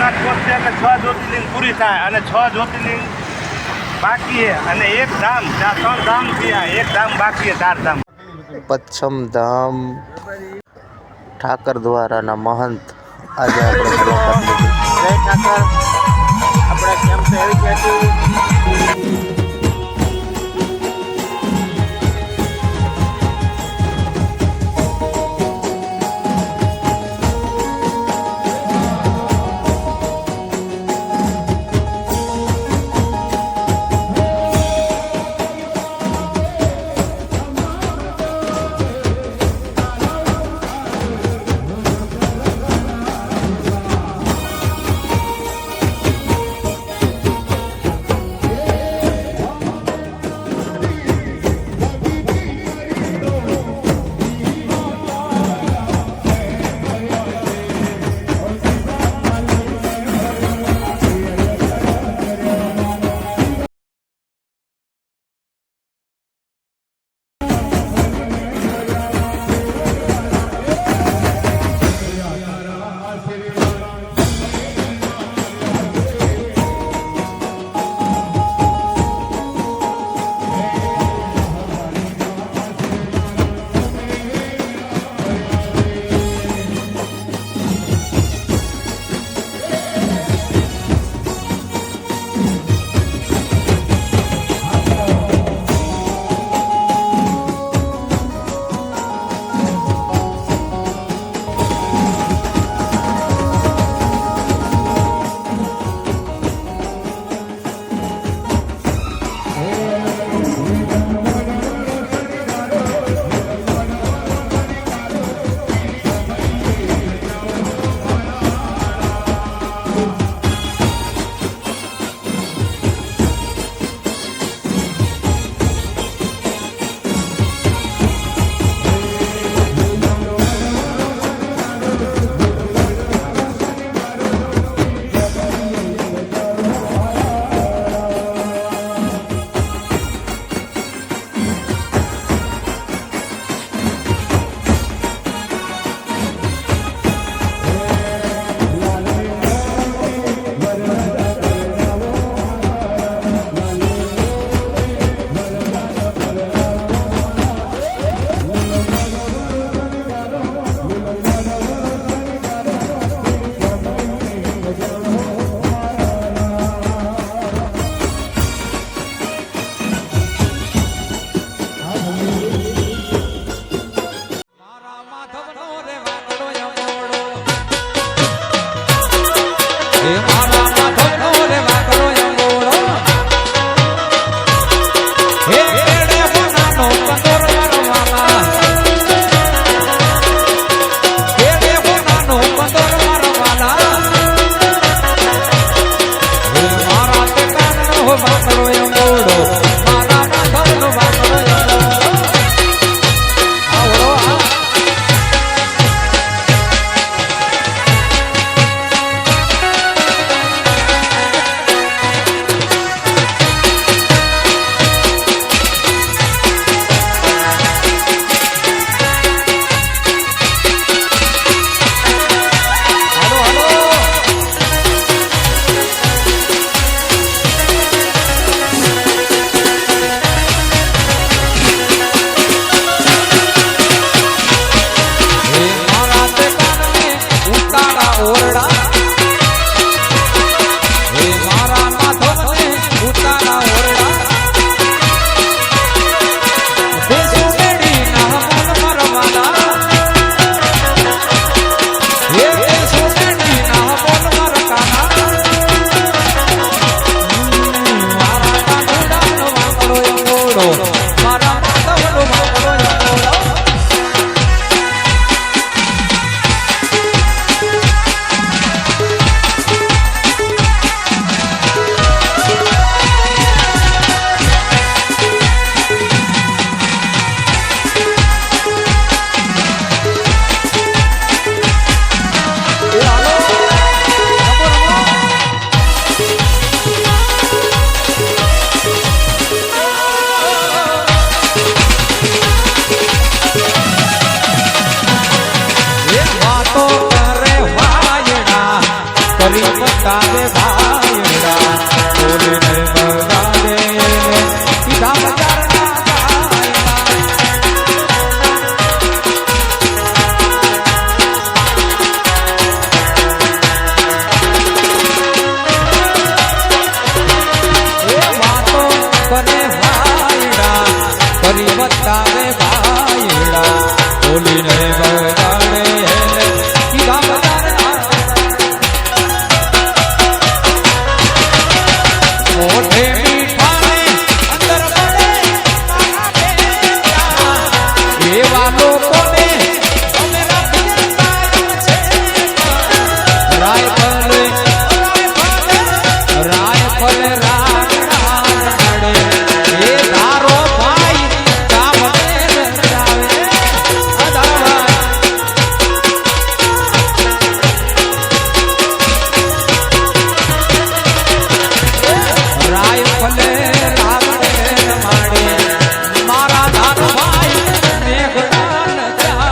સોમનાથ પહોંચશે એટલે 6 જ્યોતિર્લિંગ પૂરી થાય અને 6 જ્યોતિર્લિંગ બાકી છે અને એક ધામ ત્યાં 3 ધામ થયા, એક ધામ બાકી છે, 4 ધામ. પચ્છમ ધામ ઠાકર દ્વારાના મહંત આજે આપણે મુલાકાત લીધી. જય ઠાકર. આપણે કેમ છે એવી કહેતી. કરી બતાવે ભાઈડા બોલીને બગાડે સીધા બજારના વાતો કરે ભાઈડા કરી બતાવે ભાઈડા બોલીને બગાડે સીધા બજારના મોઢે મીઠાને અંદર પડે એવા લોકોને તમે રાખીને કાયમ છે રાયફલ રાગડા નડે એ ધારો ભાઈ કામને રચાવે અધાભાઈ રાયફલે રાગડે રમાડે મારા ધારો ભાઈ મેઘડા નચાવે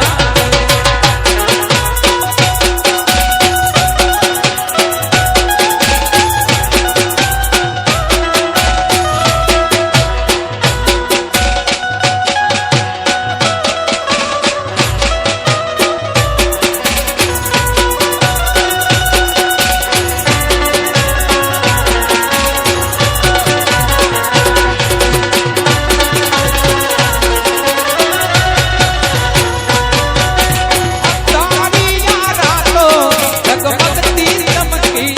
તારીયા રાતો જગમગતી ચમકી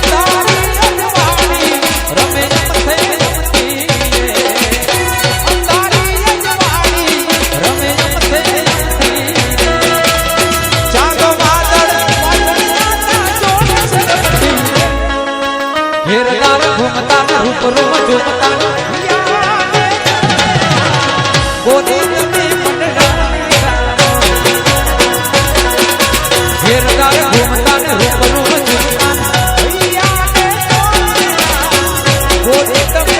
તારી અજવાળી રમે મથે રમતી તારી અજવાળી રમે મથે રમતી ચાલો વાદળ વાદળના જોડ સરકતી ઘેરદાર ઘૂમતા રૂપ રૂપ જોમતા ગોરી તમે ઘેરદાર ઘૂમતા રૂપ રૂપ જોમતા ગોરી તમે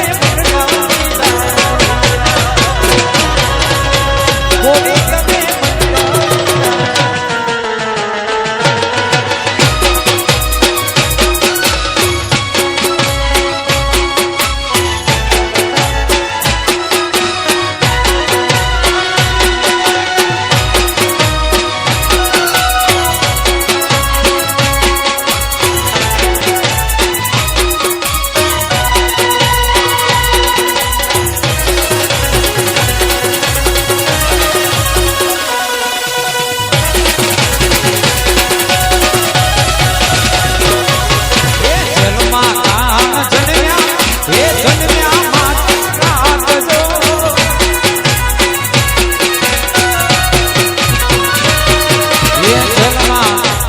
ગોરી તમે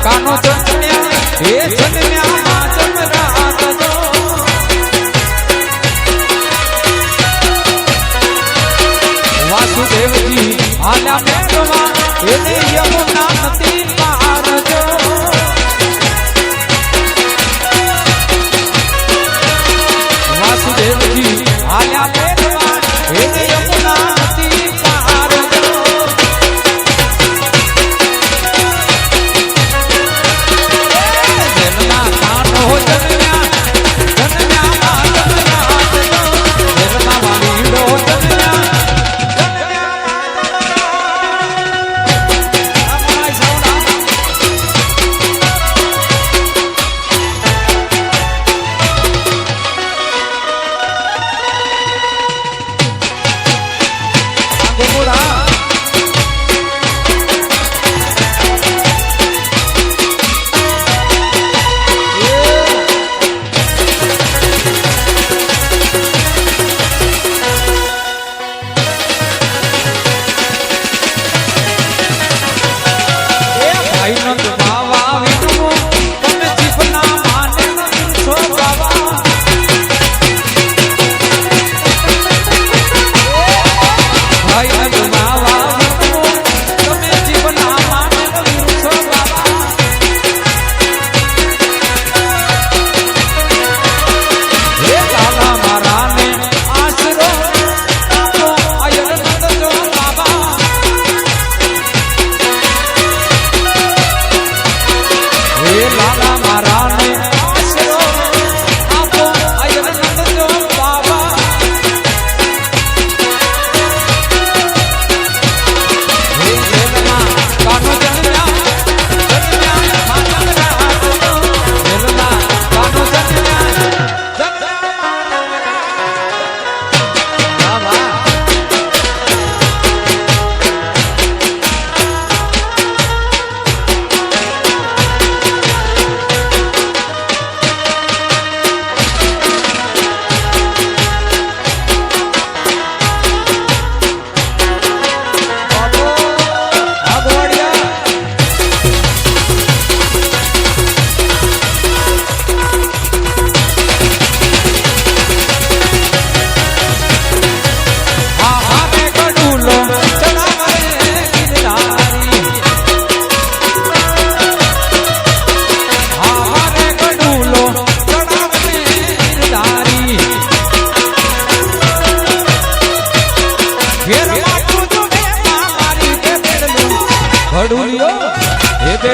કાનો જન્મ્યા હે જન્મ્યા માતમ રાખજો વાસુદેવજી આલા મેળવા એને યમુના નદી પારજો વાસુદેવજી આલા મેળવા એને યમુના નદી પારજો જન્મા કાનો જન્મ્યા જન્મ્યા માતમ રાખજો જન્મા વાલીડો જન્મ્યા જન્મ્યા માતમ રાખજો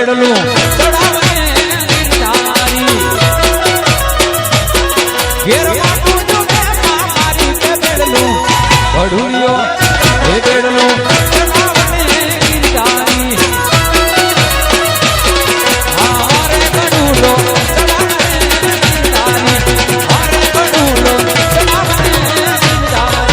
બેડલું ચડાવને ગિરધારી ઘેરમાં તું જો મારી કે બેડલું ભડુલિયો એ બેડલું ચડાવને ગિરધારી હારે બડુલો ચડાવને ગિરધારી હારે બડુલો ચડાવને ગિરધારી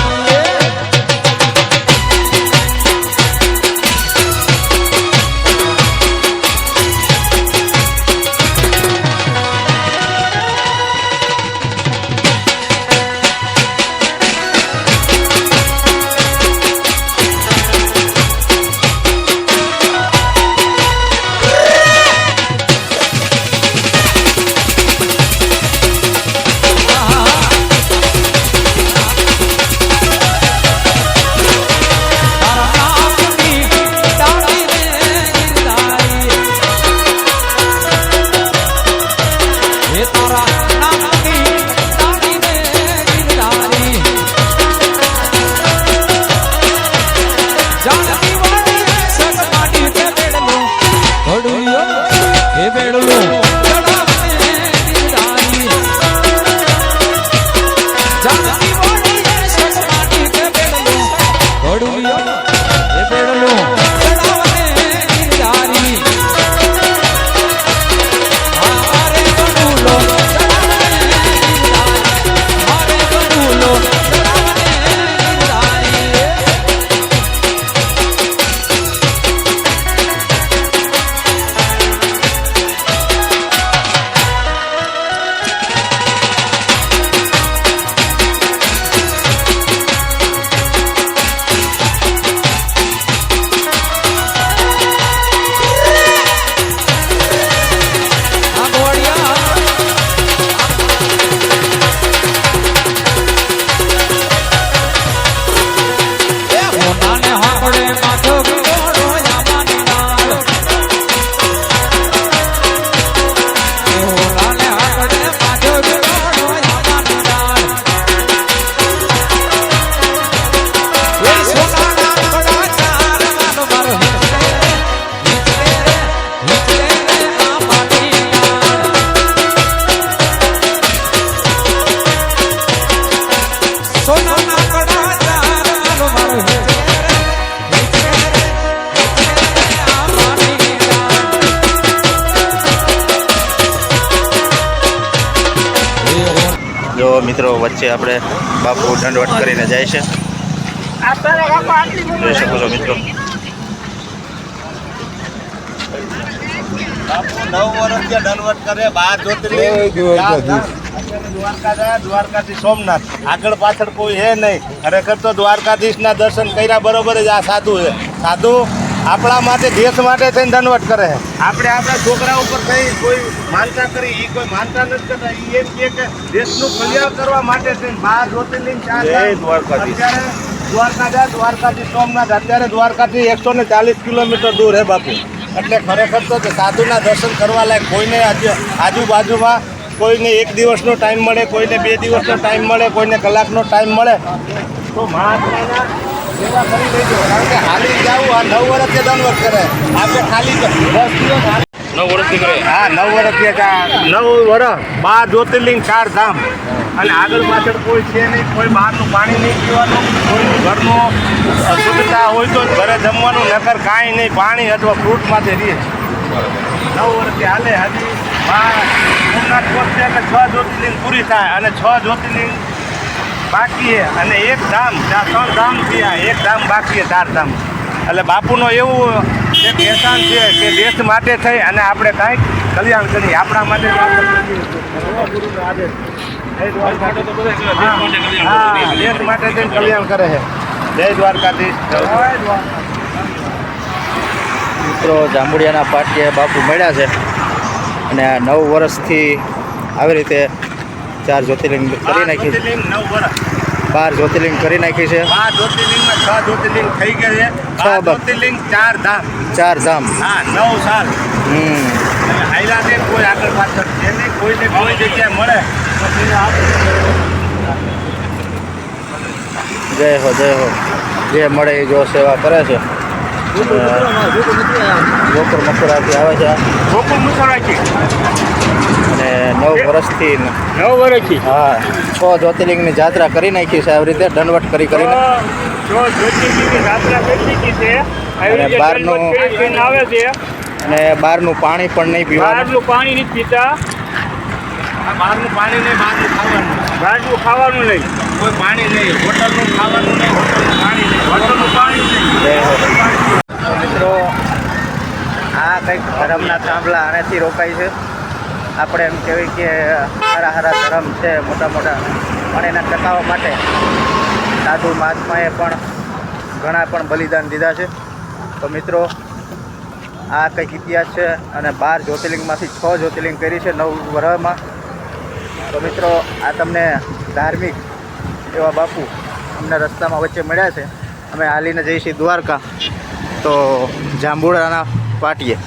જો મિત્રો વચ્ચે આપણે બાપુ દંડવત કરીને જાય છે, જોઈ શકો છો મિત્રો. બાપુ 9 વર્ષથી દંડવત કરે, 12 જ્યોતિર્લિંગ દ્વારકા જાય, દ્વારકાથી સોમનાથ, આગળ પાછળ કોઈ હે નહીં. ખરેખર તો દ્વારકાધીશના દર્શન કર્યા બરોબર જ આ સાધુ છે. સાધુ આપણા માટે, દેશ માટે થઈને દંડવત કરે છે. આપણે આપણા છોકરા ઉપર થઈ કોઈ માનતા કરી, એ કોઈ માનતા નથી કરતા. એ એમ કહે કે દેશનું કલ્યાણ કરવા માટે થઈને 12 જ્યોતિર્લિંગ, 4 દ્વારકાધીશ. અત્યારે દ્વારકા જાય, દ્વારકાથી સોમનાથ, અત્યારે દ્વારકાથી 140 કિલોમીટર દૂર હે બાપુ. એટલે ખરેખર તો સાધુના દર્શન કરવા લાયક કોઈને આજુબાજુમાં કોઈને 1 દિવસનો ટાઈમ મળે, કોઈને 2 દિવસનો ટાઈમ મળે, કોઈને કલાકનો ટાઈમ મળે તો મહાત્માના સેવા કરી દેજો. કારણ કે હાલી જવું આ 9 વર્ષથી દંડવત કરે. આપણે ખાલી 10 દિવસ 9 વર્ષથી કરે. હા, 9 વર્ષથી 9 વર્ષ 12 જ્યોતિર્લિંગ, 4 ધામ. અને આગળ પાછળ કોઈ છે નહીં, કોઈ બહારનું પાણી નહીં પીવાનું, કોઈનું ઘરનું શુદ્ધતા હોય તો ઘરે જમવાનું, નકર કાંઈ નહીં, પાણી અથવા ફ્રૂટમાંથી રહીએ. 9 વર્ષથી હાલે. હજી સોમનાથ પહોંચશે એટલે 6 જ્યોતિર્લિંગ પૂરી થાય અને 6 જ્યોતિર્લિંગ બાકી છે. અને 1 ધામ, 3 ધામ થયા, 1 ધામ બાકી છે, 4 ધામ. એટલે બાપુનો એવું એક એહસાન છે કે દેશ માટે થઈ અને આપણે કાંઈક કલ્યાણ કરીએ, આપણા માટે ગુરુનો આદેશ. હા, દેશ માટે થઈને કલ્યાણ કરે છે. જય દ્વારકાધીશ. મિત્રો જાંબુડિયાના પાટિયે બાપુ મળ્યા છે અને આ 9 વર્ષથી આવી રીતે 4 જ્યોતિર્લિંગ કરી નાખી છે. 9 વર્ષ 12 જ્યોતિર્લિંગ કરી નાખી છે. 12 જ્યોતિર્લિંગમાં 6 જ્યોતિર્લિંગ થઈ ગયા છે. 12 જ્યોતિર્લિંગ, 4 ધામ. 4 ધામ. હા, 9 સાલ. હાઈલાને કોઈ આગળ પાછળ છે નહીં, કોઈને કોઈ જગ્યાએ મળે તો જય હો, જય હો. જે મળે એ જો સેવા કરે છે. ગોકુળ મથુરાથી આવે છે ગોકુળ મુસરાજી અને 9 વર્ષથી 9 વર્ષથી હા 6 જ્યોતિર્લિંગની જાત્રા કરી નાખી છે આવી રીતે દંડવટ કરીને જો જ્યોતિર્લિંગની યાત્રા કરી છે આવી અને રીતે બહારનું- દંડવત કરીને આવે છે અને બહારનું પાણી પણ નહીં પીવાનું બહારનું પાણી નથી પીતા બહારનું પાણી નહીં, બહારનું ખાવાનું. બહારનું ખાવાનું નહીં કોઈ પાણી નહીં, હોટલનું ખાવાનું નહીં, હોટલનું પાણી નહીં, હોટલનું પાણી નહીં. તો મિત્રો આ કંઈક ધર્મના થાંભલા આનાથી રોકાય છે આપણે એમ કહેવાય કે સારા સારા ધર્મ છે મોટા મોટા પણ એના ટકાવવા માટે સાધુ મહાત્માએ પણ ઘણા પણ બલિદાન દીધા છે તો મિત્રો આ કંઈક ઇતિહાસ છે અને 12 જ્યોતિર્લિંગમાંથી 6 જ્યોતિર્લિંગ કરી છે 9 વર્ષમાં તો મિત્રો આ તમને ધાર્મિક એવા બાપુ અમને રસ્તામાં વચ્ચે મળ્યા છે અમે હાલીને જઈશું દ્વારકા તો જાંબુડાના પાટીએ